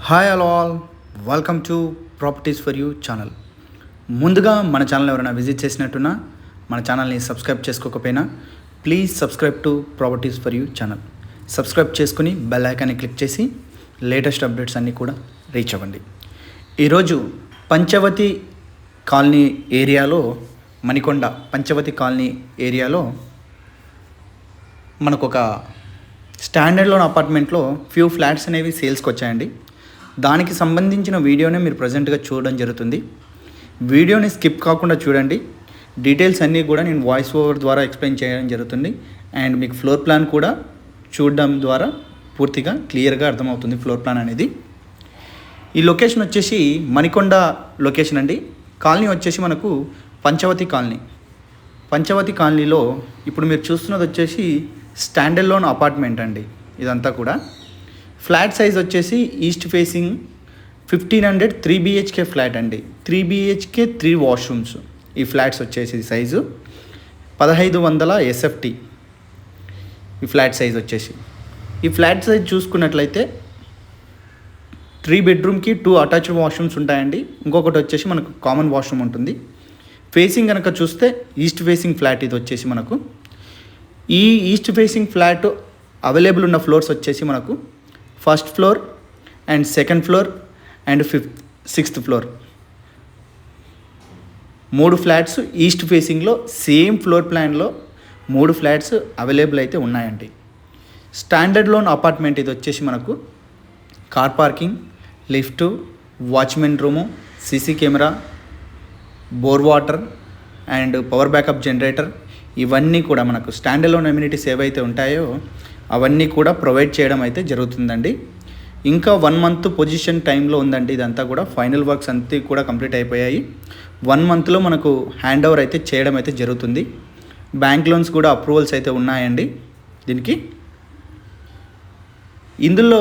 Hi all welcome to properties for you channel. ముందుగా మన channel ఎవరైనా విజిట్ చేసినట్టున్నా మన ఛానల్ని సబ్స్క్రైబ్ చేసుకోకపోయినా please subscribe to properties for you channel. Subscribe చేసుకుని బెల్ ఐకాన్ని క్లిక్ చేసి లేటెస్ట్ అప్డేట్స్ అన్నీ కూడా రీచ్ అవ్వండి. ఈరోజు పంచవతి కాలనీ ఏరియాలో మణికొండ పంచవతి కాలనీ ఏరియాలో మనకు ఒక స్టాండర్డ్ లోన్ అపార్ట్మెంట్లో ఫ్యూ ఫ్లాట్స్ అనేవి సేల్స్కి వచ్చాయండి. దానికి సంబంధించిన వీడియోనే మీరు ప్రజెంట్గా చూడడం జరుగుతుంది. వీడియోని స్కిప్ కాకుండా చూడండి. డీటెయిల్స్ అన్నీ కూడా నేను వాయిస్ ఓవర్ ద్వారా ఎక్స్ప్లెయిన్ చేయడం జరుగుతుంది. అండ్ మీకు ఫ్లోర్ ప్లాన్ కూడా చూడడం ద్వారా పూర్తిగా క్లియర్గా అర్థమవుతుంది ఫ్లోర్ ప్లాన్ అనేది. ఈ లొకేషన్ వచ్చేసి మణికొండ లొకేషన్ అండి. కాలనీ వచ్చేసి మనకు పంచవతి కాలనీ. పంచవతి కాలనీలో ఇప్పుడు మీరు చూస్తున్నది వచ్చేసి స్టాండర్డ్ లోన్ అపార్ట్మెంట్ అండి. ఇదంతా కూడా ఫ్లాట్ సైజ్ వచ్చేసి ఈస్ట్ ఫేసింగ్ 1500 3 BHK ఫ్లాట్ అండి. 3 BHK 3 వాష్రూమ్స్. ఈ ఫ్లాట్స్ వచ్చేసి సైజు 1500 SFT. ఈ ఫ్లాట్ సైజ్ వచ్చేసి ఈ ఫ్లాట్ సైజ్ చూసుకున్నట్లయితే 3 బెడ్రూమ్కి 2 అటాచ్డ్ వాష్రూమ్స్ ఉంటాయండి. ఇంకొకటి వచ్చేసి మనకు కామన్ వాష్రూమ్ ఉంటుంది. ఫేసింగ్ కనుక చూస్తే ఈస్ట్ ఫేసింగ్ ఫ్లాట్ ఇది వచ్చేసి మనకు. ఈ ఈస్ట్ ఫేసింగ్ ఫ్లాట్ అవైలబుల్ ఉన్న ఫ్లోర్స్ వచ్చేసి మనకు first floor and second floor and sixth floor. 3 flats east ఫేసింగ్లో సేమ్ ఫ్లోర్ ప్లాన్లో 3 ఫ్లాట్స్ అవైలబుల్ అయితే ఉన్నాయండి. స్టాండర్డ్ లోన్ అపార్ట్మెంట్ ఇది వచ్చేసి మనకు car parking, lift, watchman room, CC camera, bore water and power backup generator ఇవన్నీ కూడా మనకు స్టాండర్డ్ లోన్ అమ్యూనిటీస్ ఏవైతే ఉంటాయో అవన్నీ కూడా ప్రొవైడ్ చేయడం అయితే జరుగుతుందండి. ఇంకా 1 మంత్ పొజిషన్ టైంలో ఉందండి. ఇదంతా కూడా ఫైనల్ వర్క్స్ అంతా కూడా కంప్లీట్ అయిపోయాయి. 1 మంత్లో మనకు హ్యాండ్ ఓవర్ అయితే చేయడం అయితే జరుగుతుంది. బ్యాంక్ లోన్స్ కూడా అప్రూవల్స్ అయితే ఉన్నాయండి దీనికి. ఇందులో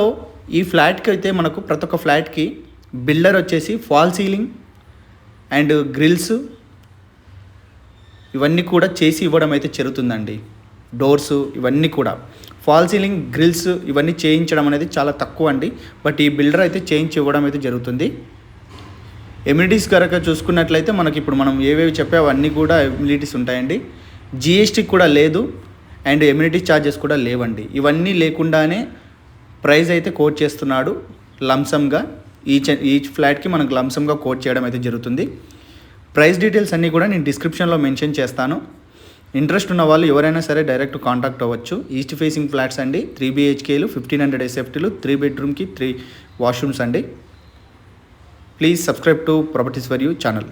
ఈ ఫ్లాట్కి అయితే మనకు ప్రతి ఒక్క ఫ్లాట్కి బిల్డర్ వచ్చేసి ఫాల్ సీలింగ్ అండ్ గ్రిల్స్ ఇవన్నీ కూడా చేసి ఇవ్వడం అయితే జరుగుతుందండి. డోర్స్ ఇవన్నీ కూడా ఫాల్ సీలింగ్, గ్రిల్స్ ఇవన్నీ చేయించడం అనేది చాలా తక్కువ అండి. బట్ ఈ బిల్డర్ అయితే చేయించి ఇవ్వడం అయితే జరుగుతుంది. ఎమ్యూనిటీస్ కనుక చూసుకున్నట్లయితే మనకి ఇప్పుడు మనం ఏవేవి చెప్పావో అన్నీ కూడా ఎమ్యూనిటీస్ ఉంటాయండి. GST కూడా లేదు అండ్ ఎమ్యూనిటీ ఛార్జెస్ కూడా లేవండి. ఇవన్నీ లేకుండానే ప్రైస్ అయితే కోట్ చేస్తున్నాడు లంసమ్గా. ఈచ్ ఫ్లాట్కి మనకు లంసమ్గా కోట్ చేయడం అయితే జరుగుతుంది. ప్రైస్ డీటెయిల్స్ అన్నీ కూడా నేను డిస్క్రిప్షన్లో మెన్షన్ చేస్తాను. ఇంట్రెస్ట్ ఉన్న వాళ్ళు ఎవరైనా సరే డైరెక్ట్ కాంటాక్ట్ అవ్వచ్చు. ఈస్ట్ ఫేసింగ్ ఫ్లాట్స్ అండి. 3 BHKలు, 1500 SFTలు, 3 బెడ్రూమ్కి 3 వాష్రూమ్స్ అండి. Please subscribe to properties for you channel.